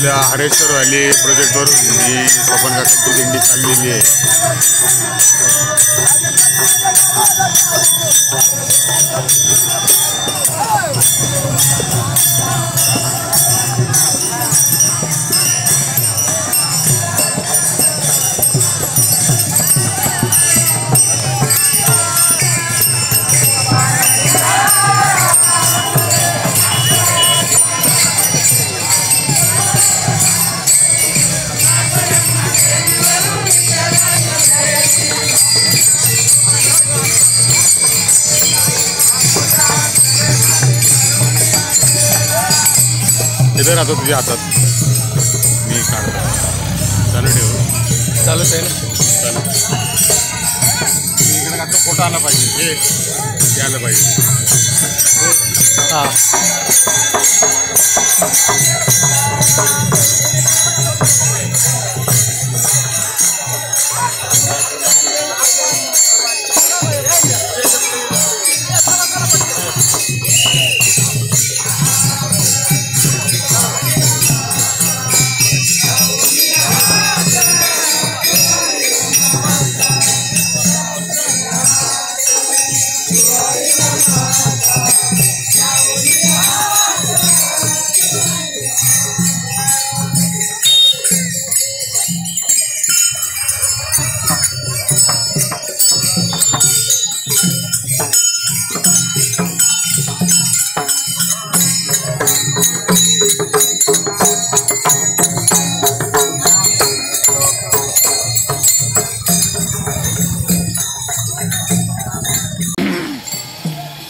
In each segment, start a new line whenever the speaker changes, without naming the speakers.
आपल्या हरेश्वर व्हॅली प्रोजेक्टवरून ही सोपन काकांची दिंडी चाललेली आहे. इधर राहतो तुझ्या हातात मी काढतो. चालू ठेव. चालूच आहे ना. चालू. इकडे का फोटो आला पाहिजे. हे आलं पाहिजे. हां.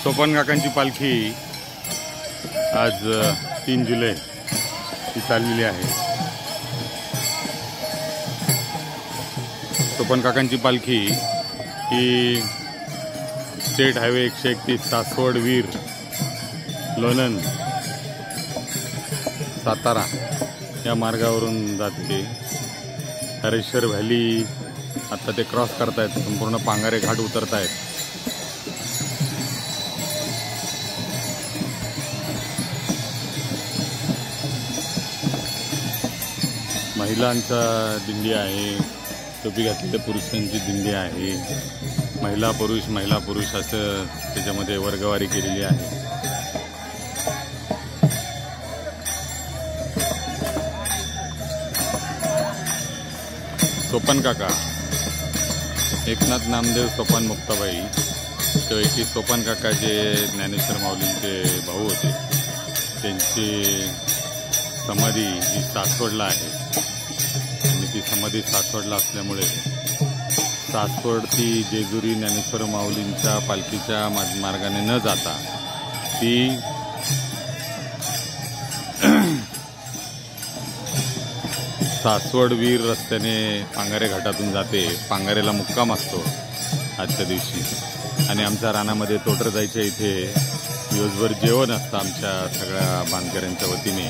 सोपन काकांची पालखी आज 3 जुलै ही चाललेली आहे. सोपन काकांची पालखी ही स्टेट हायवे 131 सासवड वीर लोणंद सातारा या मार्गावरून जाते. हरेश्वर व्हॅली आता ते क्रॉस करतायत. संपूर्ण पांगारे घाट उतरतायत. महिलांचा दिंडी आहे. टोपी घातलेल्या पुरुषांची दिंडी आहे. महिला पुरुष असं त्याच्यामध्ये वर्गवारी केलेली आहे. सोपन काका एकनाथ नामदेव सोपान मुक्ताबाई त्यापैकी सोपन काका जे ज्ञानेश्वर माऊलींचे भाऊ होते त्यांची समाधी ही सासवडला आहे. आणि ती समाधी सासवडला असल्यामुळे सासवड ती जेजुरी ज्ञानेश्वर माऊलींच्या पालखीच्या मार्गाने न जाता ती सासवड वीर रस्त्याने पांगारे घाटातून जाते. पांगारेला मुक्काम असतो आजच्या दिवशी. आणि आमच्या रानामध्ये तोटर जायच्या इथे दिवसभर जेवण असतं आमच्या सगळ्या बांधकऱ्यांच्या वतीने.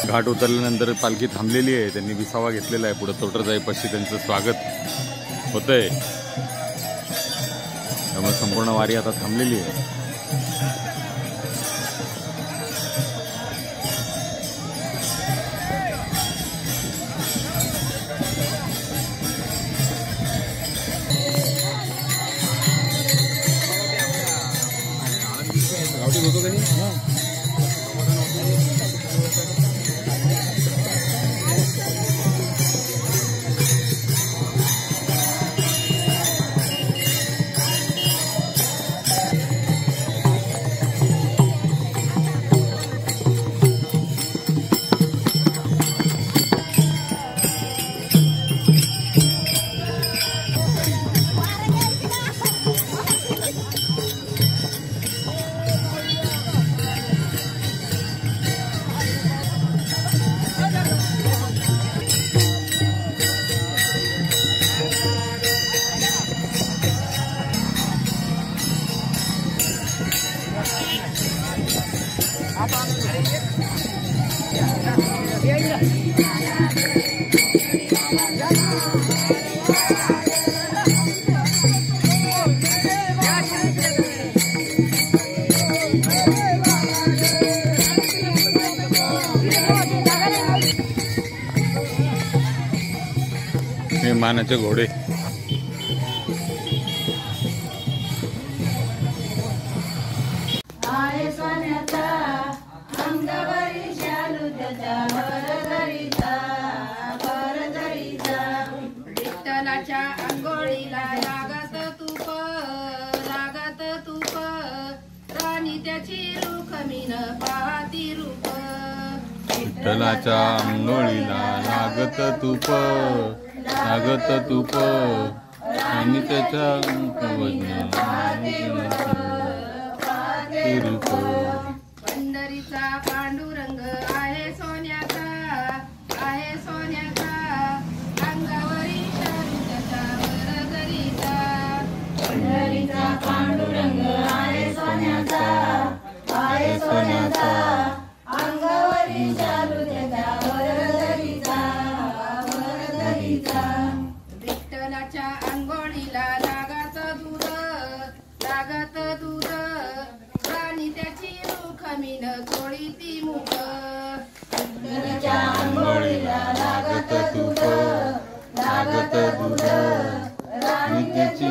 घाट उतरल्यानंतर पालखी थांबलेली आहे. त्यांनी विसावा घेतलेला आहे. पुढे तोटर जाईपाशी त्यांचं स्वागत होतंय. त्यामुळे संपूर्ण वारी आता थांबलेली आहे. लहानाचे घोडे.
आहे सोन्याचा अंगावरी शालू त्याच्या वरदरीचा विठ्ठलाच्या अंघोळीला लागत तूप राणी त्याची रुखमीन पाहती रूप.
विठ्ठलाच्या अंघोळीला लागत तूप आणि त्याच्या
पंढरीचा पांडुरंग आहे सोन्याचा अंगावरी शालू त्याच्या वरदरीचा. पंढरीचा पांडुरंग आहे सोन्याचा अंगावरी शालू त्याच्या वरदरीचा. विठ्ठलाच्या अंघोळीला लागत दूध राणी त्याची रुखमीन चोळीती मुख. विठ्ठलाच्या अंघोळीला लागत दूध राणी त्याची